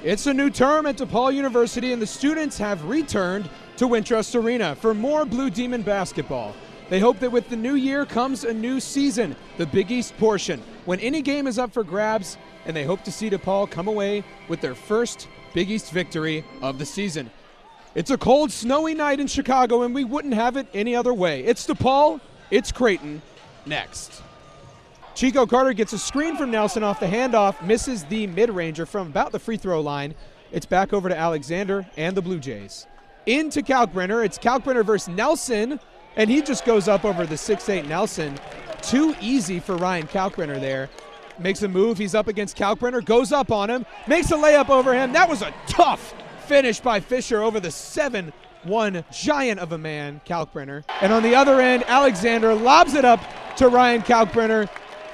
It's a new term at DePaul University, and the students have returned to Wintrust Arena for more Blue Demon basketball. They hope that with the new year comes a new season, the Big East portion, when any game is up for grabs, and they hope to see DePaul come away with their first Big East victory of the season. It's a cold, snowy night in Chicago, and we wouldn't have it any other way. It's DePaul, it's Creighton, next. Chico Carter gets a screen from Nelson off the handoff, misses the mid-ranger from about the free throw line. It's back over to Alexander and the Blue Jays. Into Kalkbrenner. It's Kalkbrenner versus Nelson, and he just goes up over the 6'8 Nelson. Too easy for Ryan Kalkbrenner there. Makes a move. He's up against Kalkbrenner, goes up on him, makes a layup over him. That was a tough finish by Fisher over the 7'1 giant of a man, Kalkbrenner. And on the other end, Alexander lobs it up to Ryan Kalkbrenner.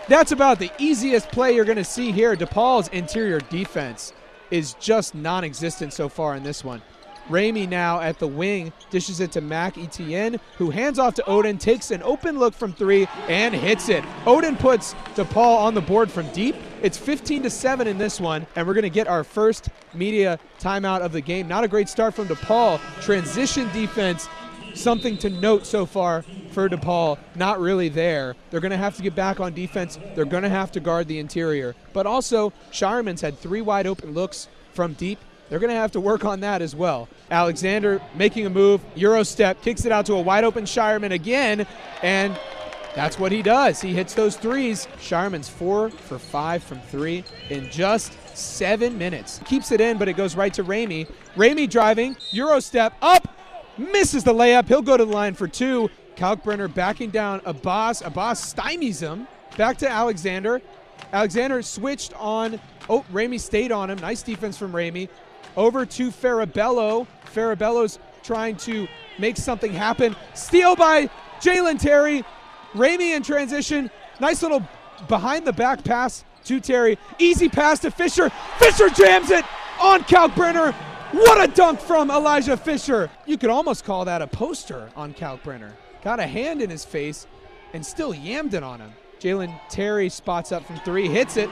That's about the easiest play you're going to see here. DePaul's interior defense is just non-existent so far in this one. Ramey now at the wing, dishes it to Mac Etienne, who hands off to Odin, takes an open look from three, and hits it. Odin puts DePaul on the board from deep. It's 15-7 in this one, and we're going to get our first media timeout of the game. Not a great start from DePaul. Transition defense, something to note so far for DePaul, not really there. They're going to have to get back on defense. They're going to have to guard the interior. But also, Scheierman's had 3 wide open looks from deep. They're going to have to work on that as well. Alexander making a move, Euro step, kicks it out to a wide open Scheierman again, and that's what he does. He hits those threes. Scheierman's 4 for 5 from 3 in just 7 minutes. Keeps it in, but it goes right to Ramey. Ramey driving, Euro step, up, misses the layup. He'll go to the line for 2. Kalkbrenner backing down Abbas. Abbas stymies him. Back to Alexander. Alexander switched on. Oh, Ramey stayed on him. Nice defense from Ramey. Over to Farabello. Farabello's trying to make something happen. Steal by Jalen Terry. Ramey in transition. Nice little behind-the-back pass to Terry. Easy pass to Fisher. Fisher jams it on Kalkbrenner. What a dunk from Elijah Fisher. You could almost call that a poster on Kalkbrenner. Got a hand in his face and still yammed it on him. Jalen Terry spots up from 3, hits it.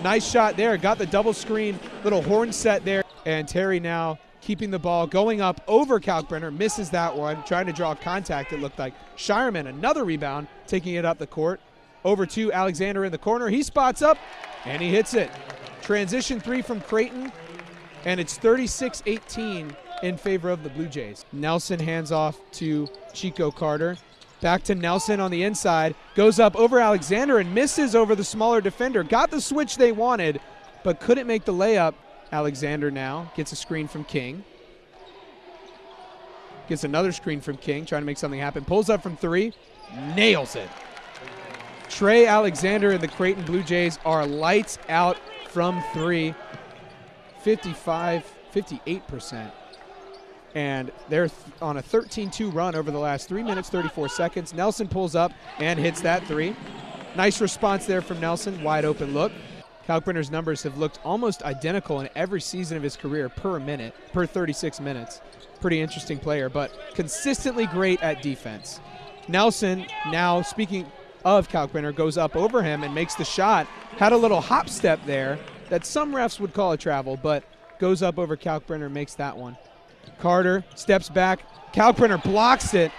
Nice shot there. Got the double screen, little horn set there. And Terry now keeping the ball, going up over Kalkbrenner, misses that one, trying to draw contact, it looked like. Scheierman, another rebound, taking it up the court. Over to Alexander in the corner. He spots up, and he hits it. Transition 3 from Creighton, and it's 36-18 in favor of the Blue Jays. Nelson hands off to Chico Carter. Back to Nelson on the inside. Goes up over Alexander and misses over the smaller defender. Got the switch they wanted, but couldn't make the layup. Alexander now gets a screen from King. Gets another screen from King, trying to make something happen. Pulls up from 3, nails it. Trey Alexander and the Creighton Blue Jays are lights out from 3. 58%. And they're on a 13-2 run over the last 3 minutes, 34 seconds. Nelson pulls up and hits that 3. Nice response there from Nelson, wide open look. Kalkbrenner's numbers have looked almost identical in every season of his career per minute, per 36 minutes. Pretty interesting player, but consistently great at defense. Nelson, now speaking of Kalkbrenner, goes up over him and makes the shot. Had a little hop step there that some refs would call a travel, but goes up over Kalkbrenner, makes that one. Carter steps back. Kalkbrenner blocks it.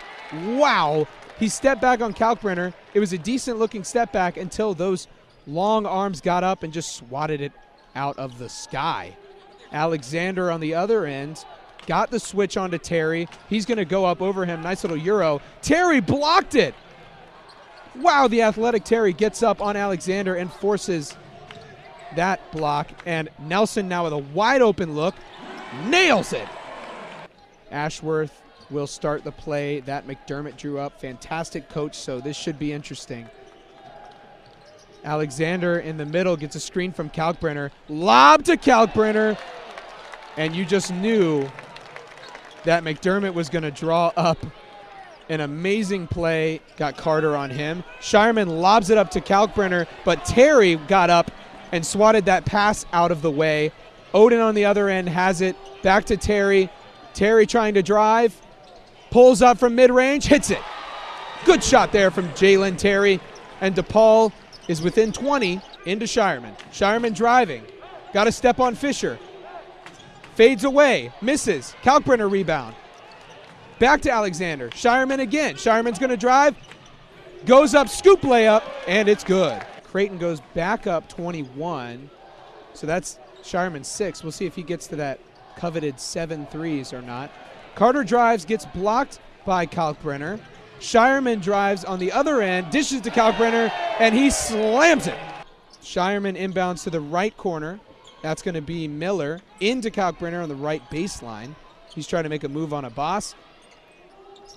Wow. He stepped back on Kalkbrenner. It was a decent-looking step back until those long arms got up and just swatted it out of the sky. Alexander on the other end got the switch onto Terry. He's going to go up over him. Nice little Euro. Terry blocked it. Wow, the athletic Terry gets up on Alexander and forces that block. And Nelson now with a wide open look. Nails it. Ashworth will start the play that McDermott drew up. Fantastic coach, so this should be interesting. Alexander in the middle gets a screen from Kalkbrenner. Lob to Kalkbrenner. And you just knew that McDermott was going to draw up an amazing play. Got Carter on him. Scheierman lobs it up to Kalkbrenner, but Terry got up and swatted that pass out of the way. Odin on the other end has it. Back to Terry. Terry trying to drive. Pulls up from mid-range. Hits it. Good shot there from Jalen Terry. And DePaul is within 20 into Scheierman. Scheierman driving. Got to step on Fisher. Fades away. Misses. Kalkbrenner rebound. Back to Alexander. Scheierman again. Scheierman's going to drive. Goes up, scoop layup, and it's good. Creighton goes back up 21. So that's Scheierman's 6. We'll see if he gets to that coveted 7 threes or not. Carter drives, gets blocked by Kalkbrenner. Scheierman drives on the other end, dishes to Kalkbrenner, and he slams it. Scheierman inbounds to the right corner. That's going to be Miller into Kalkbrenner on the right baseline. He's trying to make a move on Abbas.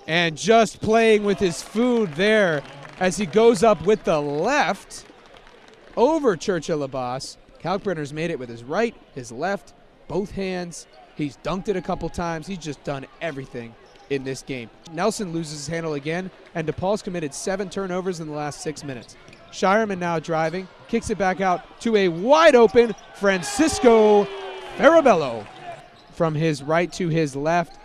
And just playing with his food there as he goes up with the left over Churchill Abbas. Kalkbrenner's made it with his right, his left, both hands. He's dunked it a couple times. He's just done everything in this game. Nelson loses his handle again, and DePaul's committed 7 turnovers in the last 6 minutes. Scheierman now driving, kicks it back out to a wide open Francisco Farabello. From his right to his left,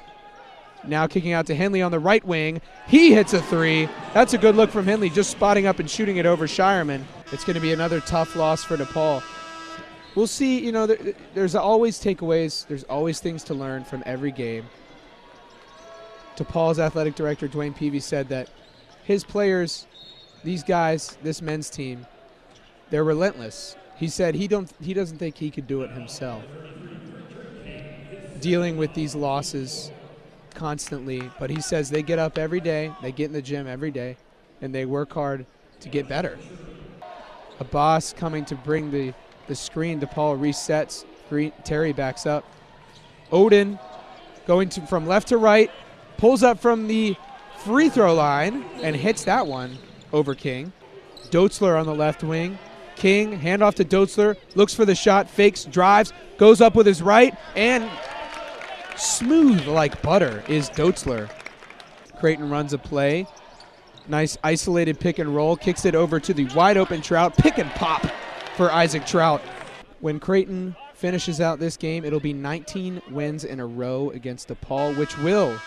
now kicking out to Henley on the right wing. He hits a 3. That's a good look from Henley, just spotting up and shooting it over Scheierman. It's going to be another tough loss for DePaul. We'll see, you know, there's always takeaways. There's always things to learn from every game. DePaul's athletic director, Dwayne Peavy, said that his players, these guys, this men's team, they're relentless. He said he doesn't think he could do it himself. Dealing with these losses constantly, but he says they get up every day, they get in the gym every day, and they work hard to get better. Abbas coming to bring the screen. DePaul resets. Terry backs up. Odin going from left to right, pulls up from the free throw line and hits that one over King. Doetzler on the left wing. King, handoff to Doetzler, looks for the shot, fakes, drives, goes up with his right, and smooth like butter is Doetzler. Creighton runs a play. Nice isolated pick and roll, kicks it over to the wide open Trout. Pick and pop for Isaac Trout. When Creighton finishes out this game, it'll be 19 wins in a row against DePaul, which will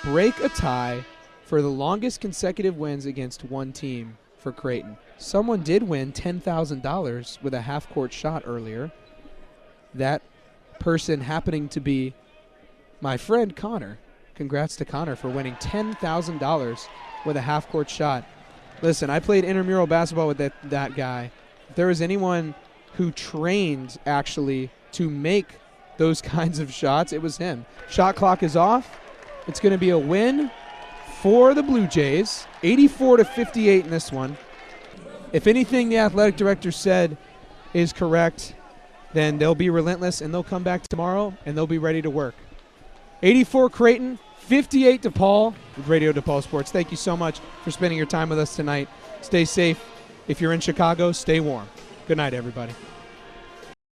break a tie for the longest consecutive wins against one team for Creighton. Someone did win $10,000 with a half-court shot earlier. That person happening to be my friend Connor. Congrats to Connor for winning $10,000 with a half-court shot. Listen, I played intramural basketball with that guy. If there was anyone who trained actually to make those kinds of shots, it was him. Shot clock is off. It's going to be a win for the Blue Jays, 84-58 in this one. If anything the athletic director said is correct, then they'll be relentless and they'll come back tomorrow and they'll be ready to work. 84 Creighton, 58 DePaul with Radio DePaul Sports. Thank you so much for spending your time with us tonight. Stay safe. If you're in Chicago, stay warm. Good night, everybody.